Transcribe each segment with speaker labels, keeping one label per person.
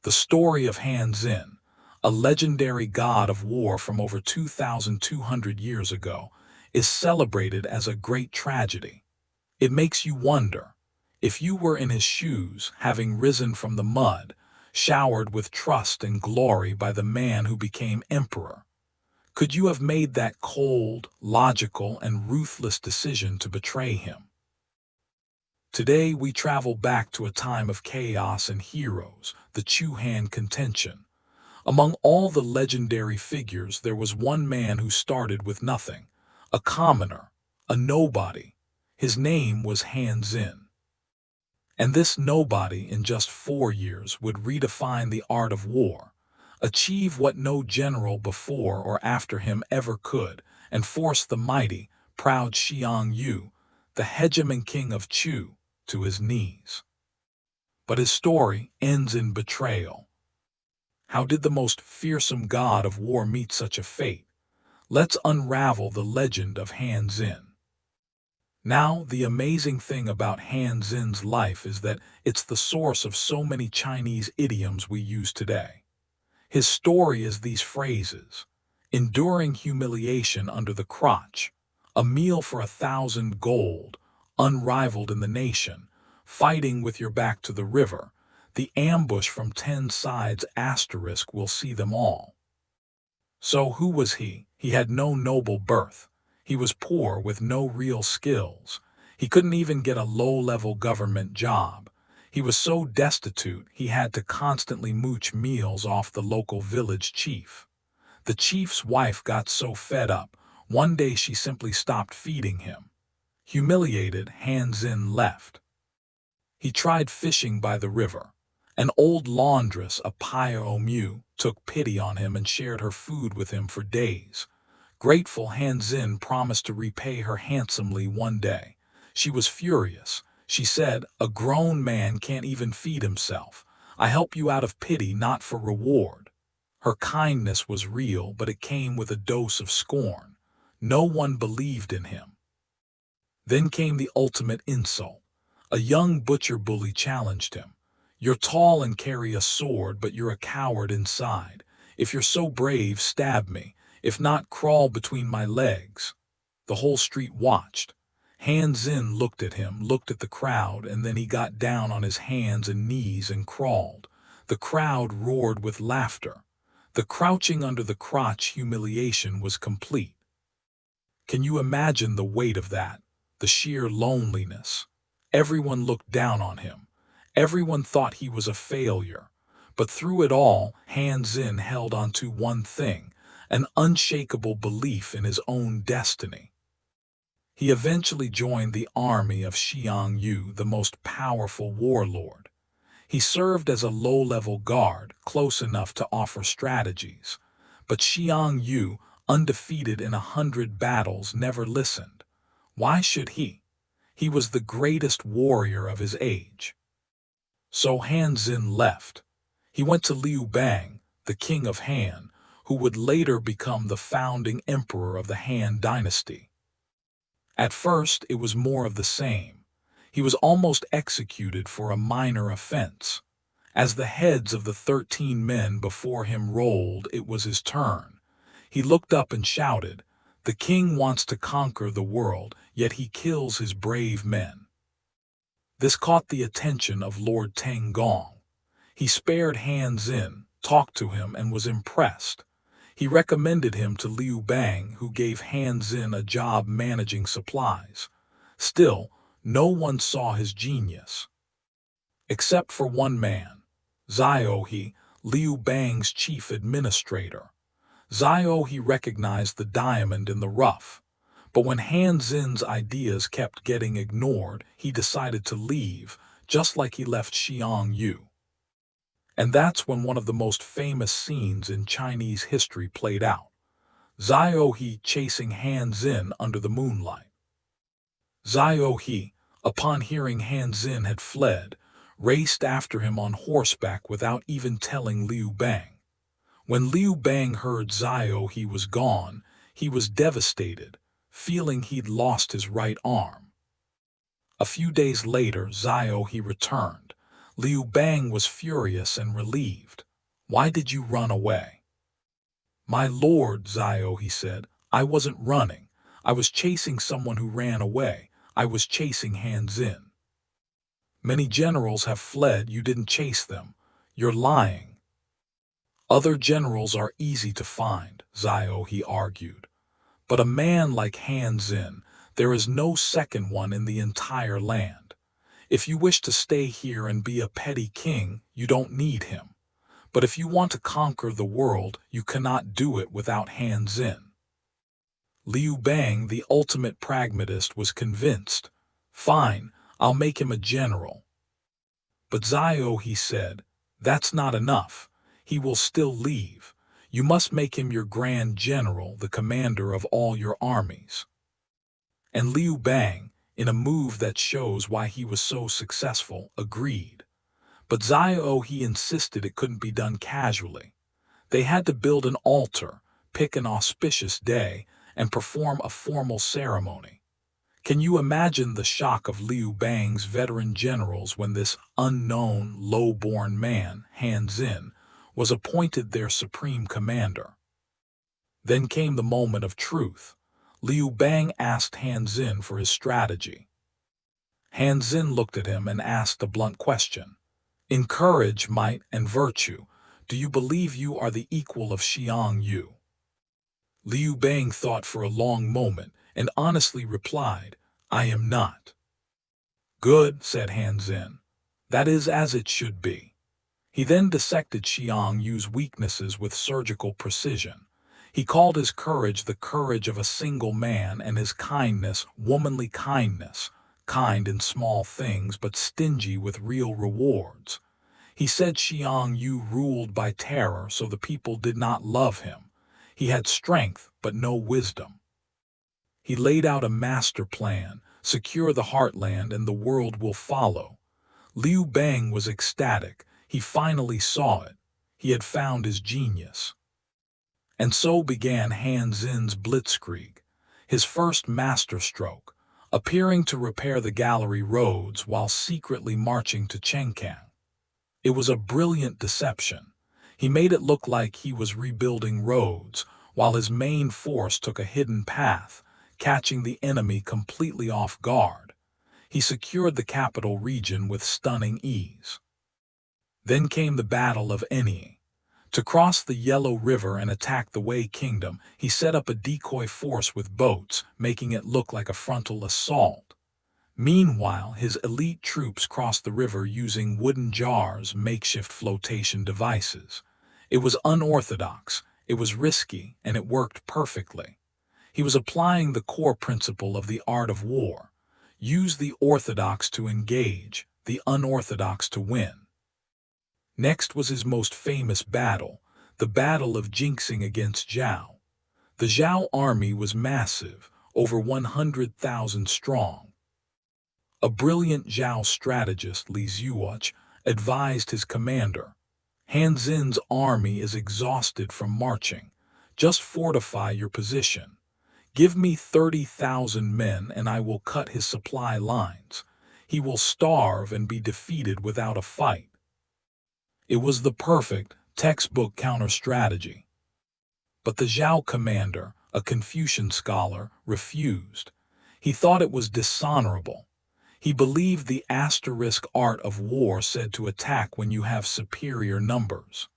Speaker 1: The story of Han Xin, a legendary god of war from over 2,200 years ago, is celebrated as a great tragedy. It makes you wonder, if you were in his shoes, having risen from the mud, showered with trust and glory by the man who became emperor, could you have made that cold, logical, and ruthless decision to betray him? Today we travel back to a time of chaos and heroes, the Chu-Han contention. Among all the legendary figures, there was one man who started with nothing, a commoner, a nobody. His name was Han Xin. And this nobody, in just 4 years, would redefine the art of war, achieve what no general before or after him ever could, and force the mighty, proud Xiang Yu, the hegemon king of Chu, to his knees. But his story ends in betrayal. How did the most fearsome god of war meet such a fate? Let's unravel the legend of Han Xin. Now, the amazing thing about Han Xin's life is that it's the source of so many Chinese idioms we use today. His story is these phrases: enduring humiliation under the crotch, a meal for 1,000 gold, unrivaled in the nation, fighting with your back to the river, the ambush from 10 sides * will see them all. So who was he? He had no noble birth. He was poor with no real skills. He couldn't even get a low-level government job. He was so destitute he had to constantly mooch meals off the local village chief. The chief's wife got so fed up, one day she simply stopped feeding him. Humiliated, Han Xin left. He tried fishing by the river. An old laundress, a Mu, took pity on him and shared her food with him for days. Grateful, Han Xin promised to repay her handsomely one day. She was furious. She said, "A grown man can't even feed himself. I help you out of pity, not for reward." Her kindness was real, but it came with a dose of scorn. No one believed in him. Then came the ultimate insult. A young butcher bully challenged him. "You're tall and carry a sword, but you're a coward inside. If you're so brave, stab me. If not, crawl between my legs." The whole street watched. Han Xin looked at him, looked at the crowd, and then he got down on his hands and knees and crawled. The crowd roared with laughter. The crouching under the crotch humiliation was complete. Can you imagine the weight of that? The sheer loneliness. Everyone looked down on him. Everyone thought he was a failure. But through it all, Han Xin held on to one thing: an unshakable belief in his own destiny. He eventually joined the army of Xiang Yu, the most powerful warlord. He served as a low-level guard, close enough to offer strategies. But Xiang Yu, undefeated in 100 battles, never listened. Why should he? He was the greatest warrior of his age. So Han Xin left. He went to Liu Bang, the king of Han, who would later become the founding emperor of the Han dynasty. At first, it was more of the same. He was almost executed for a minor offense. As the heads of the 13 men before him rolled, it was his turn. He looked up and shouted, "The king wants to conquer the world, yet he kills his brave men." This caught the attention of Lord Teng Gong. He spared Han Xin, talked to him, and was impressed. He recommended him to Liu Bang, who gave Han Xin a job managing supplies. Still, no one saw his genius. Except for one man, Xiao, Liu Bang's chief administrator. Xiao recognized the diamond in the rough. But when Han Xin's ideas kept getting ignored, he decided to leave, just like he left Xiang Yu. And that's when one of the most famous scenes in Chinese history played out. Xiao chasing Han Xin under the moonlight. Xiao, upon hearing Han Xin had fled, raced after him on horseback without even telling Liu Bang. When Liu Bang heard Xiao was gone, he was devastated, feeling he'd lost his right arm. A few days later, Xiao returned, Liu Bang was furious and relieved. "Why did you run away?" "My lord, Xiao," he said, "I wasn't running. I was chasing someone who ran away. I was chasing Han Xin." "Many generals have fled. You didn't chase them. You're lying." "Other generals are easy to find, Xiao," he argued. "But a man like Han Xin, there is no second one in the entire land. If you wish to stay here and be a petty king, you don't need him. But if you want to conquer the world, you cannot do it without Han Xin." Liu Bang, the ultimate pragmatist, was convinced. "Fine, I'll make him a general." "But Xiao," he said, "that's not enough. He will still leave. You must make him your grand general, the commander of all your armies." And Liu Bang, in a move that shows why he was so successful, agreed. But Xiao, he insisted it couldn't be done casually. They had to build an altar, pick an auspicious day, and perform a formal ceremony. Can you imagine the shock of Liu Bang's veteran generals when this unknown, low-born man, Han Xin, was appointed their supreme commander? Then came the moment of truth. Liu Bang asked Han Xin for his strategy. Han Xin looked at him and asked a blunt question. "In courage, might, and virtue, do you believe you are the equal of Xiang Yu?" Liu Bang thought for a long moment and honestly replied, "I am not." "Good," said Han Xin. "That is as it should be." He then dissected Xiang Yu's weaknesses with surgical precision. He called his courage the courage of a single man and his kindness womanly kindness, kind in small things but stingy with real rewards. He said Xiang Yu ruled by terror, so the people did not love him. He had strength but no wisdom. He laid out a master plan: secure the heartland and the world will follow. Liu Bang was ecstatic. He finally saw it. He had found his genius. And so began Han Xin's blitzkrieg, his first masterstroke, appearing to repair the gallery roads while secretly marching to Chengkang. It was a brilliant deception. He made it look like he was rebuilding roads, while his main force took a hidden path, catching the enemy completely off guard. He secured the capital region with stunning ease. Then came the Battle of Enyi. To cross the Yellow River and attack the Wei Kingdom, he set up a decoy force with boats, making it look like a frontal assault. Meanwhile, his elite troops crossed the river using wooden jars, makeshift flotation devices. It was unorthodox, it was risky, and it worked perfectly. He was applying the core principle of the art of war. Use the orthodox to engage, the unorthodox to win. Next was his most famous battle, the Battle of Jingxing against Zhao. The Zhao army was massive, over 100,000 strong. A brilliant Zhao strategist, Li Zhuoch, advised his commander, "Han Xin's army is exhausted from marching. Just fortify your position. Give me 30,000 men and I will cut his supply lines. He will starve and be defeated without a fight." It was the perfect, textbook counter-strategy. But the Zhao commander, a Confucian scholar, refused. He thought it was dishonorable. He believed the asterisk art of war said to attack when you have superior numbers.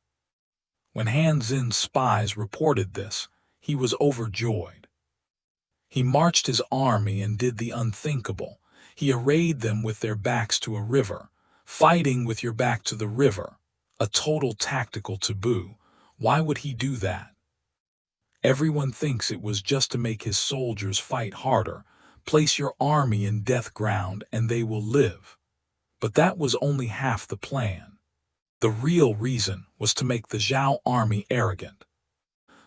Speaker 1: When Han Xin's spies reported this, he was overjoyed. He marched his army and did the unthinkable. He arrayed them with their backs to a river. Fighting with your back to the river. A total tactical taboo. Why would he do that? Everyone thinks it was just to make his soldiers fight harder. Place your army in death ground and they will live. But that was only half the plan. The real reason was to make the Zhao army arrogant.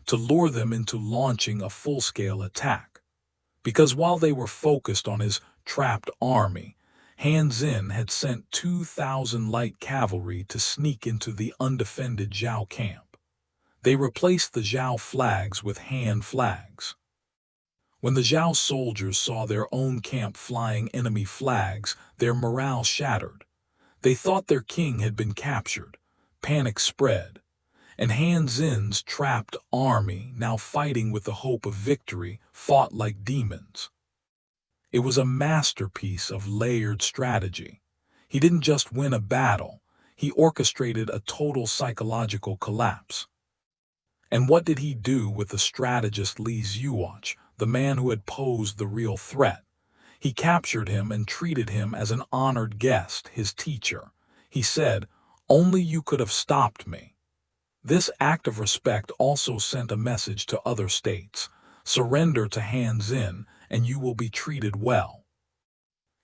Speaker 1: To lure them into launching a full-scale attack. Because while they were focused on his trapped army, Han Xin had sent 2,000 light cavalry to sneak into the undefended Zhao camp. They replaced the Zhao flags with Han flags. When the Zhao soldiers saw their own camp flying enemy flags, their morale shattered. They thought their king had been captured. Panic spread, and Han Xin's trapped army, now fighting with the hope of victory, fought like demons. It was a masterpiece of layered strategy. He didn't just win a battle, he orchestrated a total psychological collapse. And what did he do with the strategist Liu Bang, the man who had posed the real threat? He captured him and treated him as an honored guest, his teacher. He said, "Only you could have stopped me." This act of respect also sent a message to other states: surrender to Han Xin, and you will be treated well.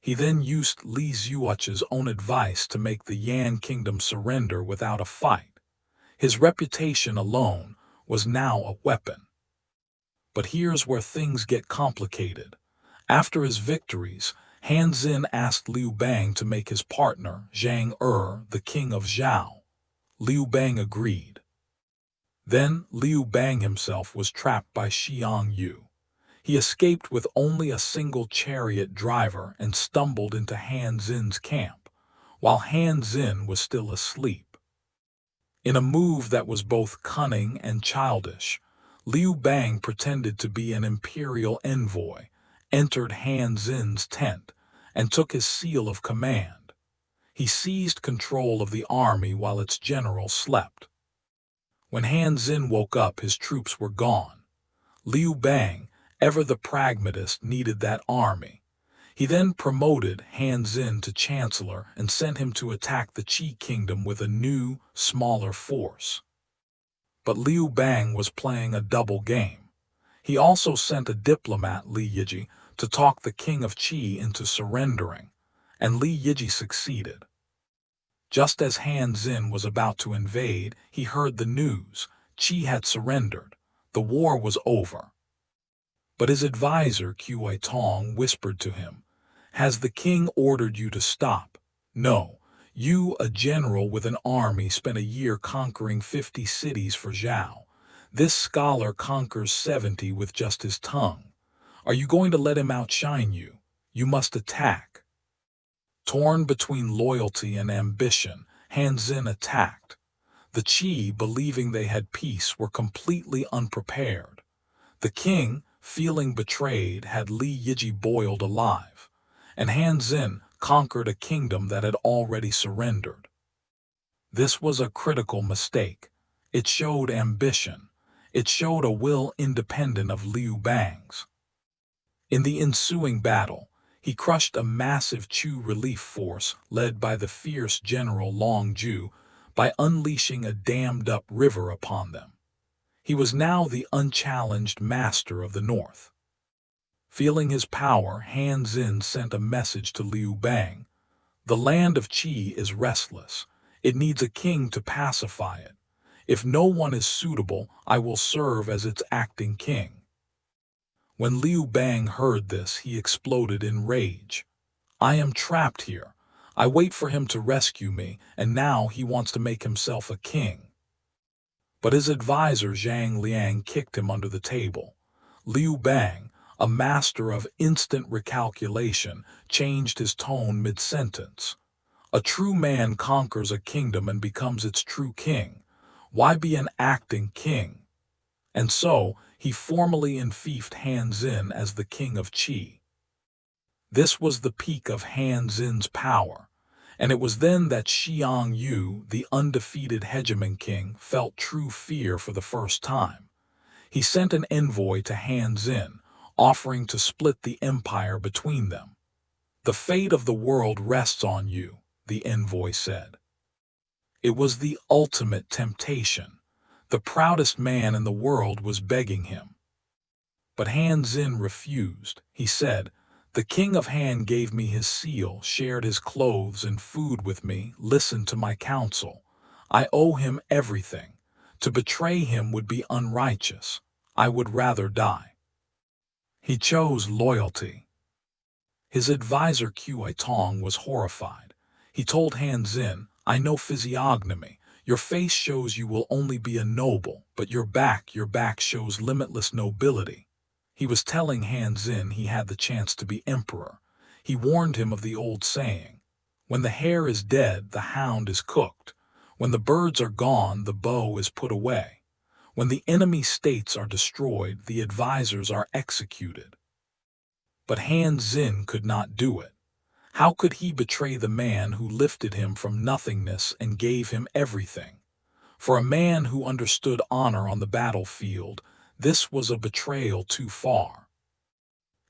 Speaker 1: He then used Li Xuan's own advice to make the Yan kingdom surrender without a fight. His reputation alone was now a weapon. But here's where things get complicated. After his victories, Han Xin asked Liu Bang to make his partner, Xiang Yu, the king of Zhao. Liu Bang agreed. Then Liu Bang himself was trapped by Xiang Yu. He escaped with only a single chariot driver and stumbled into Han Xin's camp, while Han Xin was still asleep. In a move that was both cunning and childish, Liu Bang pretended to be an imperial envoy, entered Han Xin's tent, and took his seal of command. He seized control of the army while its general slept. When Han Xin woke up, his troops were gone. Liu Bang, ever the pragmatist, needed that army. He then promoted Han Xin to chancellor and sent him to attack the Qi kingdom with a new, smaller force. But Liu Bang was playing a double game. He also sent a diplomat, Li Yiji, to talk the king of Qi into surrendering, and Li Yiji succeeded. Just as Han Xin was about to invade, he heard the news: Qi had surrendered. The war was over. But his advisor, Qi Tong, whispered to him, "Has the king ordered you to stop?" "No. You, a general with an army, spent a year conquering 50 cities for Zhao. This scholar conquers 70 with just his tongue. Are you going to let him outshine you? You must attack." Torn between loyalty and ambition, Han Xin attacked. The Qi, believing they had peace, were completely unprepared. The king, feeling betrayed, had Li Yiji boiled alive, and Han Xin conquered a kingdom that had already surrendered. This was a critical mistake. It showed ambition. It showed a will independent of Liu Bang's. In the ensuing battle, he crushed a massive Chu relief force led by the fierce general Long Ju by unleashing a dammed-up river upon them. He was now the unchallenged master of the north. Feeling his power, Han Xin sent a message to Liu Bang: "The land of Qi is restless. It needs a king to pacify it. If no one is suitable, I will serve as its acting king." When Liu Bang heard this, he exploded in rage. "I am trapped here. I wait for him to rescue me, and now he wants to make himself a king." But his advisor Zhang Liang kicked him under the table. Liu Bang, a master of instant recalculation, changed his tone mid-sentence. "A true man conquers a kingdom and becomes its true king. Why be an acting king?" And so, he formally enfeoffed Han Xin as the king of Qi. This was the peak of Han Xin's power, and it was then that Xiang Yu, the undefeated hegemon king, felt true fear for the first time. He sent an envoy to Han Xin, offering to split the empire between them. "The fate of the world rests on you," the envoy said. It was the ultimate temptation. The proudest man in the world was begging him. But Han Xin refused. He said, "The king of Han gave me his seal, shared his clothes and food with me, listened to my counsel. I owe him everything. To betray him would be unrighteous. I would rather die." He chose loyalty. His advisor Qi Tong was horrified. He told Han Xin, "I know physiognomy. Your face shows you will only be a noble, but your back shows limitless nobility." He was telling Han Xin he had the chance to be emperor. He warned him of the old saying, When the hare is dead, the hound is cooked. When the birds are gone, the bow is put away. When the enemy states are destroyed, the advisors are executed. But Han Xin could not do it. How could he betray the man who lifted him from nothingness and gave him everything? For a man who understood honor on the battlefield, this was a betrayal too far.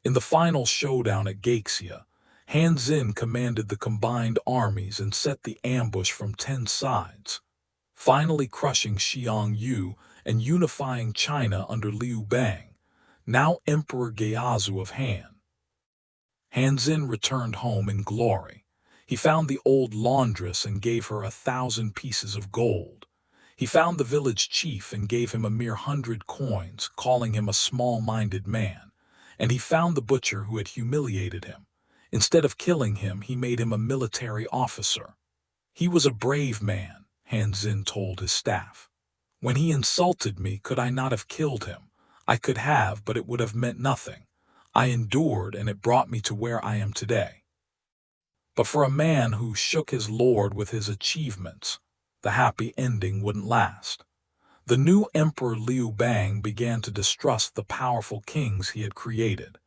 Speaker 1: In the final showdown at Gaixia, Han Xin commanded the combined armies and set the ambush from 10 sides, finally crushing Xiang Yu and unifying China under Liu Bang, now Emperor Geazu of Han. Han Xin returned home in glory. He found the old laundress and gave her 1,000 pieces of gold. He found the village chief and gave him a mere 100 coins, calling him a small-minded man. And he found the butcher who had humiliated him. Instead of killing him, he made him a military officer. He was a brave man, Han Xin told his staff. When he insulted me, could I not have killed him? I could have, but it would have meant nothing. I endured, and it brought me to where I am today. But for a man who shook his lord with his achievements, the happy ending wouldn't last. The new Emperor Liu Bang began to distrust the powerful kings he had created.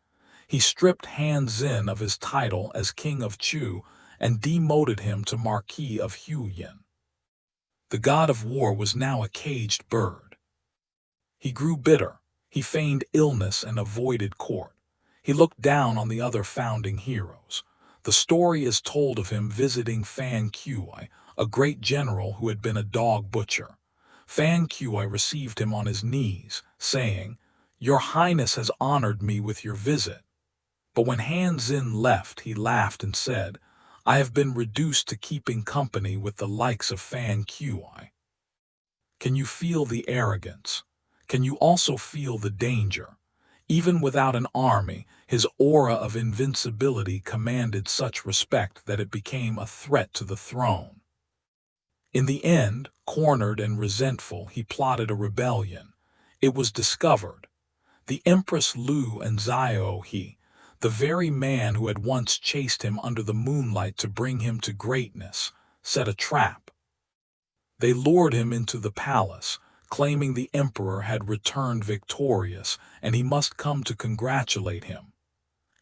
Speaker 1: He stripped Han Xin of his title as King of Chu and demoted him to Marquis of Huyin. The god of war was now a caged bird. He grew bitter. He feigned illness and avoided court. He looked down on the other founding heroes. The story is told of him visiting Fan Kui, a great general who had been a dog butcher. Fan Kui received him on his knees, saying, "Your Highness has honored me with your visit." But when Han Xin left, he laughed and said, "I have been reduced to keeping company with the likes of Fan Kui." Can you feel the arrogance? Can you also feel the danger? Even without an army, his aura of invincibility commanded such respect that it became a threat to the throne. In the end, cornered and resentful, he plotted a rebellion. It was discovered. The Empress Lu and Xiao He, the very man who had once chased him under the moonlight to bring him to greatness, set a trap. They lured him into the palace, claiming the emperor had returned victorious and he must come to congratulate him.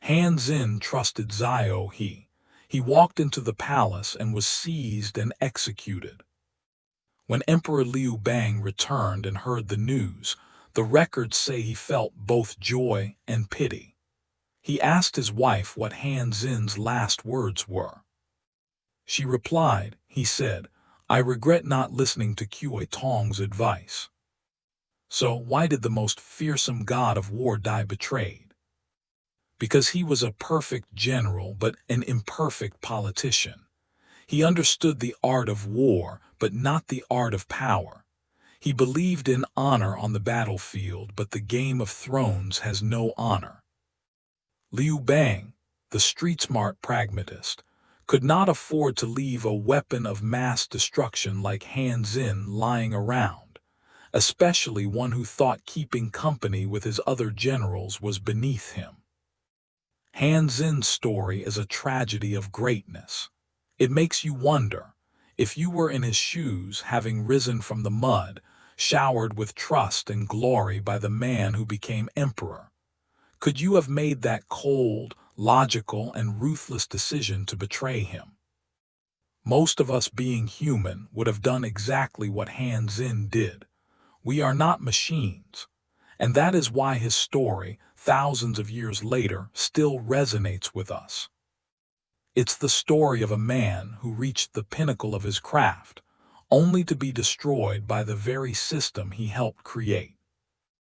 Speaker 1: Han Xin trusted Xiao He. He walked into the palace and was seized and executed. When Emperor Liu Bang returned and heard the news, the records say he felt both joy and pity. He asked his wife what Han Xin's last words were. She replied, he said, "I regret not listening to Kui Tong's advice." So why did the most fearsome god of war die betrayed? Because he was a perfect general but an imperfect politician. He understood the art of war but not the art of power. He believed in honor on the battlefield, but the Game of Thrones has no honor. Liu Bang, the street-smart pragmatist, could not afford to leave a weapon of mass destruction like Han Xin lying around, especially one who thought keeping company with his other generals was beneath him. Han Xin's story is a tragedy of greatness. It makes you wonder, if you were in his shoes, having risen from the mud, showered with trust and glory by the man who became emperor, could you have made that cold, logical, and ruthless decision to betray him? Most of us, being human, would have done exactly what Han Xin did. We are not machines, and that is why his story, thousands of years later, still resonates with us. It's the story of a man who reached the pinnacle of his craft, only to be destroyed by the very system he helped create.